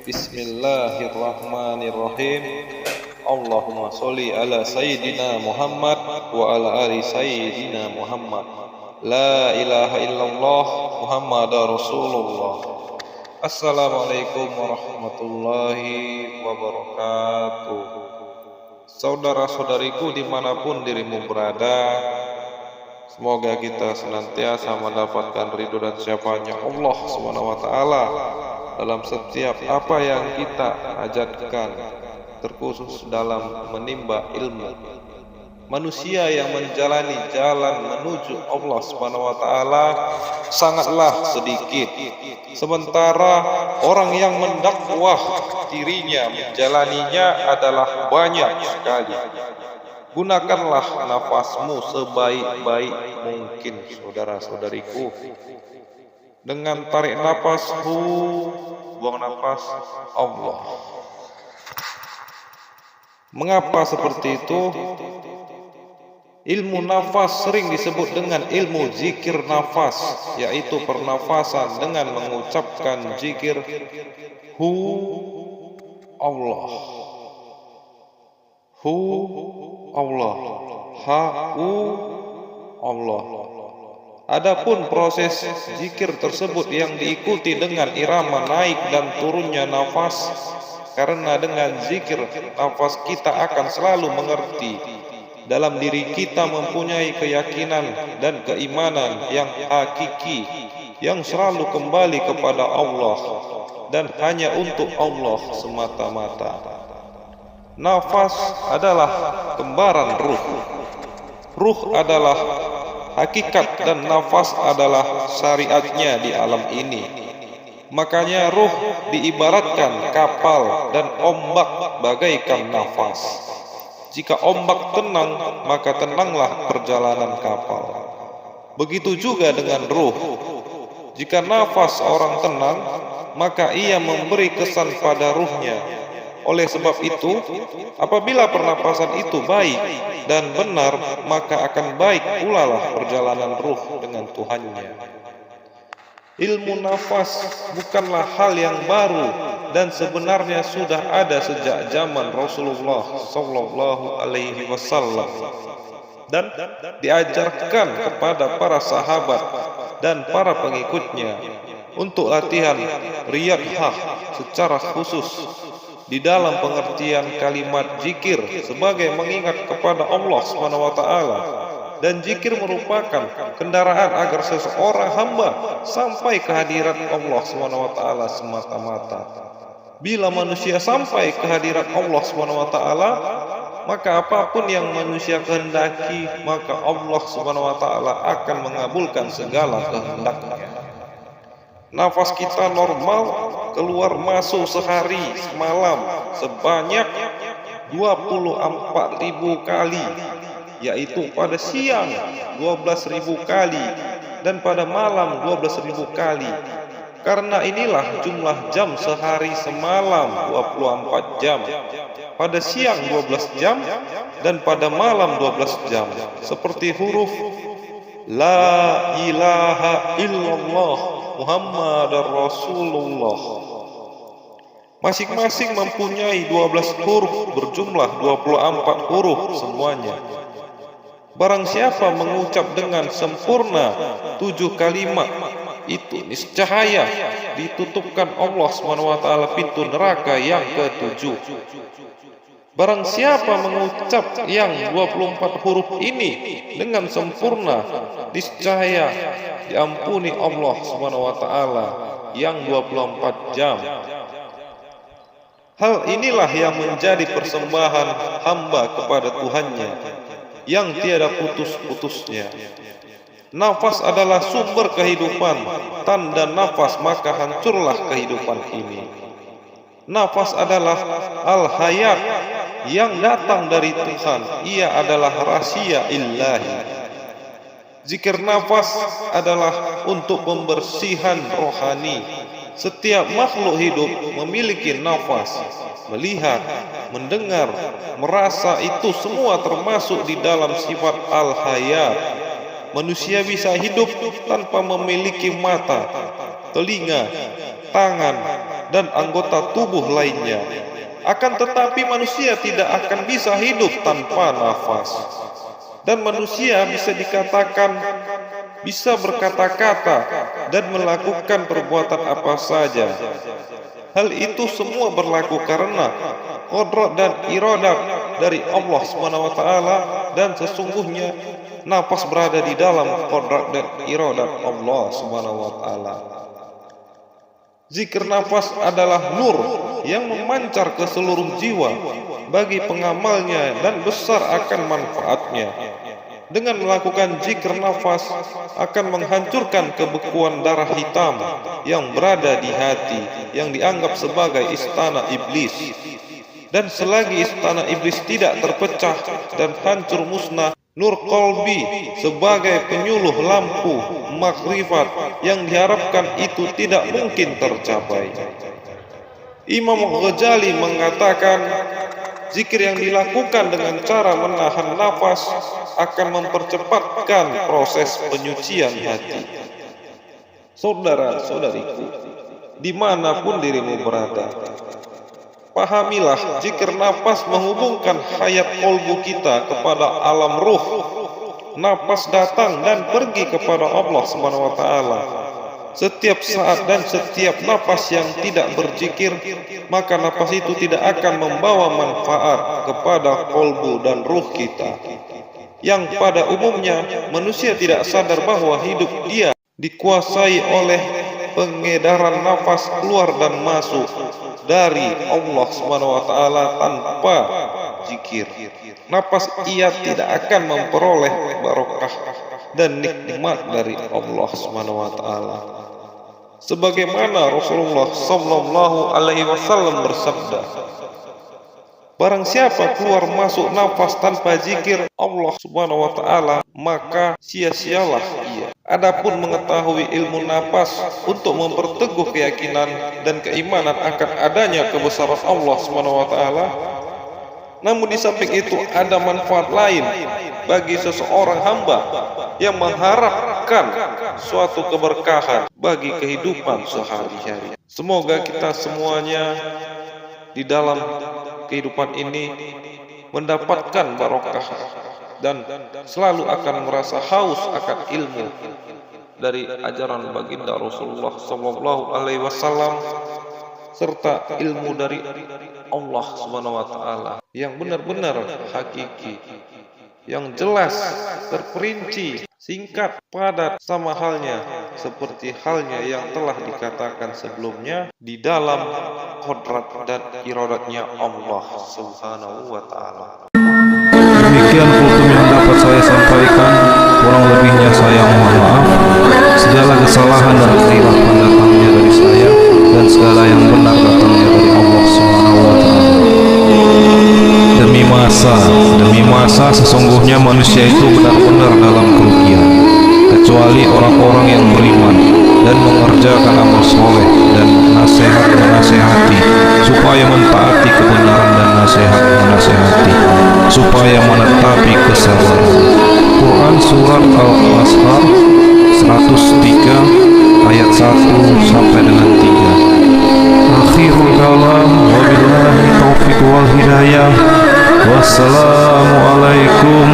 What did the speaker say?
Bismillahirrahmanirrahim. Allahumma sholli ala sayyidina Muhammad wa ala ali sayyidina Muhammad. La ilaha illallah Muhammadar Rasulullah. Assalamualaikum warahmatullahi wabarakatuh. Saudara-saudariku dimanapun dirimu berada, semoga kita senantiasa mendapatkan ridho dan syafaatnya Allah SWT dalam setiap apa yang kita hajatkan, terkhusus dalam menimba ilmu. Manusia yang menjalani jalan menuju Allah SWT sangatlah sedikit, sementara orang yang mendakwah dirinya menjalaninya adalah banyak sekali. Gunakanlah nafasmu sebaik-baik mungkin, saudara-saudariku. Dengan tarik nafas buang nafas Allah. Mengapa seperti itu? Ilmu nafas sering disebut dengan ilmu zikir nafas, yaitu pernafasan dengan mengucapkan zikir hu Allah, hu Allah, ha u Allah. Adapun proses zikir tersebut yang diikuti dengan irama naik dan turunnya nafas, karena dengan zikir nafas kita akan selalu mengerti dalam diri kita mempunyai keyakinan dan keimanan yang hakiki, yang selalu kembali kepada Allah dan hanya untuk Allah semata-mata. Nafas adalah kembaran ruh. Ruh adalah hakikat dan nafas adalah syariatnya di alam ini. Makanya ruh diibaratkan kapal dan ombak bagaikan nafas. Jika ombak tenang, maka tenanglah perjalanan kapal. Begitu juga dengan ruh. Jika nafas orang tenang, maka ia memberi kesan pada ruhnya. Oleh sebab itu, apabila pernapasan itu baik dan benar, maka akan baik pula lah perjalanan ruh dengan Tuhannya. Ilmu nafas bukanlah hal yang baru dan sebenarnya sudah ada sejak zaman Rasulullah Sallallahu Alaihi Wasallam dan diajarkan kepada para sahabat dan para pengikutnya untuk latihan riyadhah secara khusus di dalam pengertian kalimat zikir sebagai mengingat kepada Allah SWT, dan zikir merupakan kendaraan agar seseorang hamba sampai kehadiran Allah SWT semata-mata. Bila manusia sampai kehadiran Allah SWT, maka apapun yang manusia kehendaki, maka Allah SWT akan mengabulkan segala kehendaknya. Nafas kita normal keluar masuk sehari semalam sebanyak 24.000 kali, yaitu pada siang 12.000 kali dan pada malam 12.000 kali. Karena inilah jumlah jam sehari semalam 24 jam, pada siang 12 jam dan pada malam 12 jam. Seperti huruf La ilaha illallah Muhammadar Rasulullah. Masing-masing mempunyai 12 huruf berjumlah 24 huruf semuanya. Barang siapa mengucap dengan sempurna 7 kalimat itu, niscaya ditutupkan Allah SWT pintu neraka yang ke-7. Barang siapa mengucap yang 24 huruf ini dengan sempurna, niscaya diampuni Allah SWT yang 24 jam. Hal inilah yang menjadi persembahan hamba kepada Tuhannya yang tiada putus-putusnya. Nafas adalah sumber kehidupan. Tanda nafas maka hancurlah kehidupan ini. Nafas adalah al-hayat yang datang dari Tuhan. Ia adalah rahasia ilahi. Zikir nafas adalah untuk pembersihan rohani. Setiap makhluk hidup memiliki nafas. Melihat, mendengar, merasa, itu semua termasuk di dalam sifat al-hayat. Manusia bisa hidup tanpa memiliki mata, telinga, tangan, dan anggota tubuh lainnya. Akan tetapi manusia tidak akan bisa hidup tanpa nafas. Dan manusia bisa dikatakan bisa berkata-kata dan melakukan perbuatan apa saja. Hal itu semua berlaku karena qudrat dan iradat dari Allah SWT, dan sesungguhnya nafas berada di dalam qudrat dan iradat Allah SWT. Zikir nafas adalah nur yang memancar ke seluruh jiwa bagi pengamalnya dan besar akan manfaatnya. Dengan melakukan zikir nafas akan menghancurkan kebekuan darah hitam yang berada di hati yang dianggap sebagai istana iblis. Dan selagi istana iblis tidak terpecah dan hancur musnah, nur qalbi sebagai penyuluh lampu makrifat yang diharapkan itu tidak mungkin tercapai. Imam Ghazali mengatakan, zikir yang dilakukan dengan cara menahan nafas akan mempercepatkan proses penyucian hati. Saudara-saudariku, dimanapun dirimu berada, pahamilah zikir nafas menghubungkan hayat kolbu kita kepada alam ruh. Nafas datang dan pergi kepada Allah SWT. Setiap saat dan setiap nafas yang tidak berzikir, maka nafas itu tidak akan membawa manfaat kepada kolbu dan ruh kita. Yang pada umumnya manusia tidak sadar bahwa hidup dia dikuasai oleh pengedaran nafas keluar dan masuk dari Allah SWT tanpa zikir. Nafas ia tidak akan memperoleh barokah dan nikmat dari Allah SWT. Sebagaimana Rasulullah Sallallahu Alaihi Wasallam bersabda, barang siapa keluar masuk nafas tanpa zikir Allah Subhanahu wa Ta'ala, maka sia-sialah ia. Adapun mengetahui ilmu nafas untuk memperteguh keyakinan dan keimanan akan adanya kebesaran Allah Subhanahu wa Ta'ala. Namun di samping itu ada manfaat lain bagi seseorang hamba yang mengharapkan suatu keberkahan bagi kehidupan sehari-hari. Semoga kita semuanya di dalam kehidupan ini mendapatkan barokah dan selalu akan merasa haus akan ilmu dari ajaran baginda Rasulullah Sallallahu Alaihi Wasallam, serta ilmu dari Allah Subhanahu wa Ta'ala yang benar-benar hakiki, yang jelas, terperinci, singkat, padat, sama halnya seperti halnya yang telah dikatakan sebelumnya di dalam qudrat dan iradatnya Allah Subhanahu wa Ta'ala. Demikian kultum yang dapat saya sampaikan, kurang lebihnya saya mohon maaf. Segala kesalahan dan kehilafan datangnya dari saya, dan segala yang benar datangnya dari Allah Subhanahu wa Ta'ala. Demi masa sesungguhnya manusia itu benar-benar dalam kerugian, kecuali orang-orang yang beriman dan mengerjakan amal soleh dan nasihat menasehati, supaya mentaati kebenaran dan nasihat menasehati, supaya menetapi kesabaran. Quran Surat Al-Asr 103 ayat 1 sampai dengan 3. Akhirul kalam, wabillahi taufiq wal hidayah. Wassalamualaikum